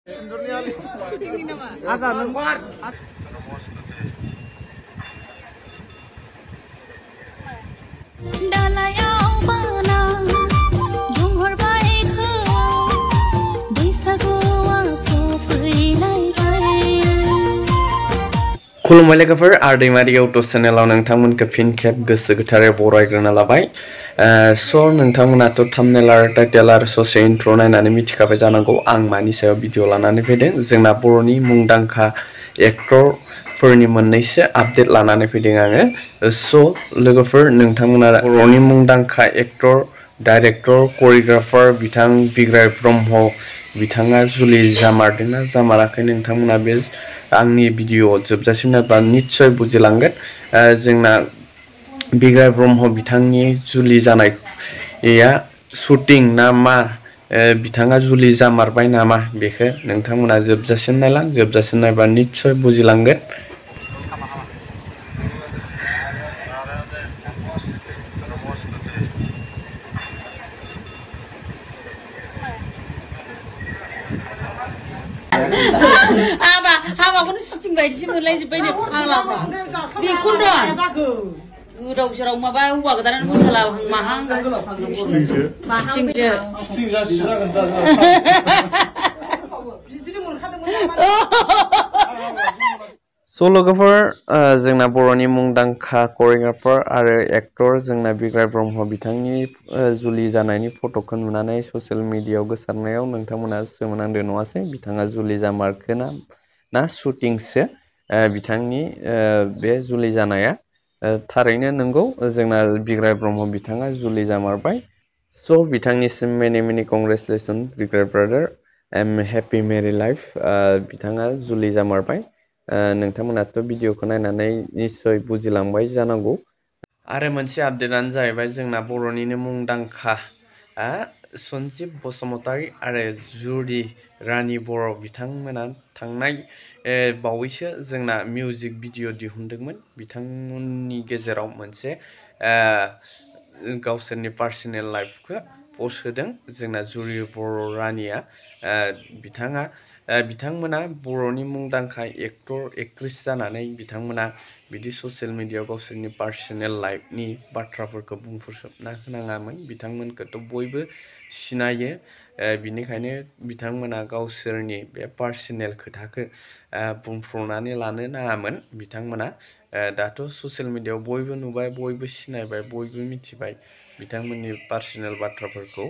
Shooting din naman. Asa nomor? Dalayaw bana Junghor bai khawa Baisagowa so fैलाय खुलुमबाय लोगोफोर आर्दैमारि YouTube चेनेलाव नोंथांमोनखौ फिन खेब गोसो गोथारै बरायग्रोना लाबाय स' नोंथांमोनाथ' थाम्बनेल आरो टाइटेल आरो ससे इन्ट्र नायनानै मिथिखाबाय जानांगौ आं मानि सायाव भिडिअ लानानै फैदों जोंना बर'नि मुंदांखा एक्टरफोरनि मोननैसो आपडेट लानानै फैदों आङो स' लोगोफोर नोंथांमोना बर'नि मुंदांखा एक्टर डाइरेक्टर करियोग्राफार बिथां बिग्राय ब्रह्म बिथाङा जुलि जामारदोंना जामाराखै नोंथांमोना बे आंनि भिडिअ जोबजासिम नायबा निश्चय बुजिलांगोन जोंना बिग्राय ब्रह्म बिथांनि जुलि जानाया शुटिं ना मा बिथाङा जुलि जामारबाय नामा बेखौ नोंथांमोना जोबजासिम नायलां जोबजासिम नायबा निश्चय बुजिलांगोन हाबाखौनो शुटिं बायदिसो मोनलायजोब्बाय नो फाग्लाफ्रा बेखौनोथ' गोदाव सोराव माबा हौवा गोदानानो मोसालाहां माहां शुटिंसो स' लोगोफोर जोंना बर'नि मुंदांखा करियोग्राफार आरो एक्टर जोंना बिग्राय ब्रह्म बिथांनि जुलि जानायनि फट'खौ नुनानै ससियेल मिडियायाव गोसारनायाव नोंथांमोना सोमोनांदों नङासै बिथाङा जुलि जामारखो ना शुटिंसो बिथांनि बे जुलि जानाया थारैनो नंगौ जोंना बिग्राय ब्रह्म बिथाङा जुलि जामारबाय स' बिथांनिसिम मेनि कंग्रेचुलेसन बिग्राय ब्रादार हेपि मेरि लाइफ बिथाङा जुलि जामारबाय नोंथांमोनाथ' भिडिअखौ नायनानै निश्चय बुजिलांबाय जानांगौ आरो मोनसे आपडेटआनो जाहैबाय जोंना बर'निनो मुंदांखा सन्जिब बसुमतारी आरो जुरि रानि बर' बिथांमोना थांनाय बावैसो जोंना मिउजिक भिडिअ दिहुनदोंमोन बिथांमोननि गेजेराव मोनसे गावसोरनि पार्सनेल लाइफखौ पस्ट होदों जोंना जुरि बर' रानिया बिथांमोना बर'नि मुंदांखा एक्टर एक्ट्रेस जानानै बिथांमोना बिदि ससियेल मिडियायाव गावसोरनि पार्सनेल लाइफनि बाथ्राफोरखौ बुंफोरजोबना होनाङामोन बिथांमोनखौथ' बयबो सिनायो बिनिखायनो बिथांमोना गावसोरनि बे पार्सनेल खोथाखौ बुंफ्रुनानै लानो नाङामोन बिथांमोना दाथ' ससियेल मिडियायाव बयबो नुबाय बयबो सिनायबाय बयबो मिथिबाय बिथांमोननि पार्सनेल बाथ्राफोरखौ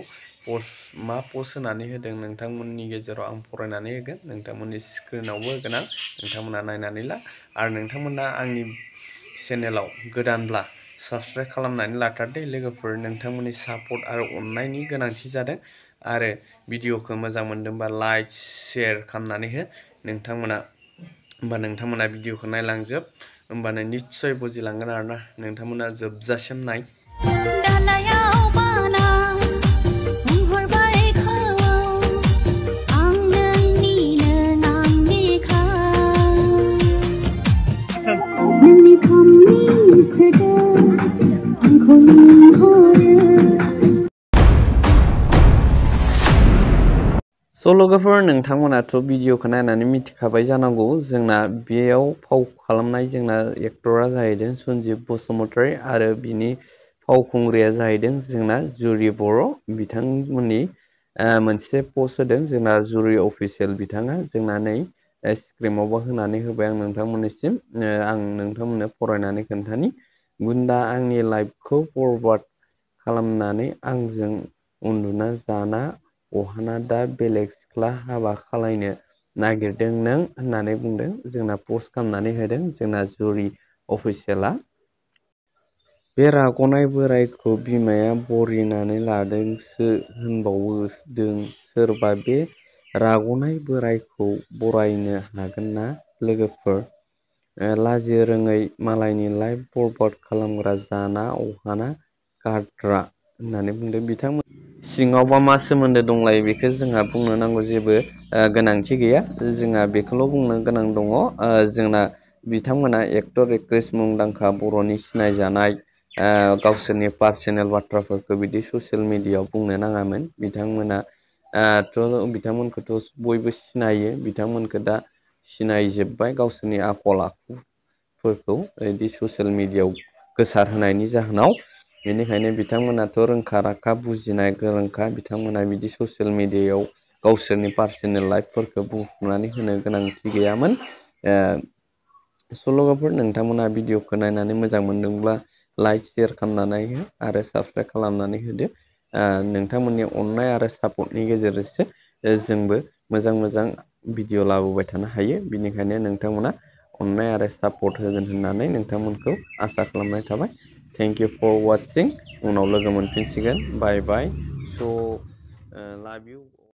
मा पस्ट होनानै होदों नोंथांमोननि गेजेराव आं फरायनानै होगोन नोंथांमोननि स्क्रिनावबो होगोन आं नोंथांमोना नायनानै ला आरो नोंथांमोना आंनि चेनेलाव गोदानब्ला साबस्क्राइब खालामनानै लाथारदे लोगोफोर नोंथांमोननि सापर्ट आरो अननायनि गोनांथि जादों आरो भिडिअखौ मोजां मोनदोंबा लाइक शेयार खालामनानै हो नोंथांमोना भिडिअखौ नायलांजोब होमबानो निश्चय बुजिलांगोन आरोना नोंथांमोना जोबजासिम नाय Dalayaw bana Junghor bai khawa Ang nangni nangni kha Nangni khamni sada Angko minghore स' लोगोफोर नोंथांमोनाथ' भिडिअखौ नायनानै मिथिखाबाय जानांगौ जोंना बेयाव फाव खालामनाय जोंना एक्टरा जाहैदों सन्जिब बसुमतारी आरो बिनि फावखुंग्रिया जाहैदों जोंना जुरि बर' बिथांमोननि मोनसे पस्ट होदों जोंना जुरि अफिसियेल बिथाङा जोंना नै स्क्रिनावबो होनानै होबाय आं नोंथांमोननिसिम आं नोंथांमोननो फरायनानै खोन्थानि गुन्दा आंनि लाइफखौ बरबाद खालामनानै आंजों उन्दुना जाना अहाना दा बेलेग सिख्ला हाबा खालायनो नागिरदों नों होननानै बुंदों जोंना पस्ट खालामनानै होदों जोंना जुरि अफिसियेला बे राग'नाय बोरायखौ बिमाया बरिनानै लादोंसो होनबावदों सोरबा बे राग'नाय बोरायखौ बरायनो हागोन ना लोगोफोर लाजिनो रोङै मालायनि लाइफ बरबाद खालामग्रा जाना अहाना गारद्रा होननानै बुंदों बिथांमोन सिङावबा मा सोमोन्दो दंलायो बेखौ जोंहा बुंनो नांगौ जेबो गोनांथि गैया जोंहा बेखौल' बुंनो गोनां दङ जोंना बिथांमोना एक्टर एक्ट्रेस मुंदांखा बर'नि सिनायजानाय गावसोरनि पार्सनेल बाथ्राफोरखौ बिदि ससियेल मिडियायाव बुंनो नाङामोन बिथांमोना थ' बिथांमोनखौथ' बयबो सिनायो बिथांमोनखौ दा सिनायजोब्बाय गावसोरनि आखल आखुफोरखौ बिदि ससियेल मिडियायाव गोसार होनायनि जाहोनाव बेनिखायनो बिथांमोनाथ' रोंखा राखा बुजिनाय गोरोंखा बिथांमोना बिदि ससियेल मिडियायाव गावसोरनि पार्सनेल लाइफफोरखौ बुंफुंनानै होनो गोनांथि गैयामोन सल'गाफोर नोंथांमोना भिडिअखौ नायनानै मोजां मोनदोंब्ला लाइक शेयार खालामनानै हो आरो साबस्क्राइब खालामनानै होदो नोंथांमोननि अननाय आरो सापर्टनि गेजेरजोंसो जोंबो मोजां मोजां भिडिअ लाबोबाय थानो हायो बिनिखायनो नोंथांमोना अननाय आरो सापर्ट होगोन होननानै नोंथांमोनखौ आसा खालामनाय थाबाय थेंक इउ फर वाचिं उनाव लोगो मोनफिनसिगोन बाय बाय स' लाभ इउ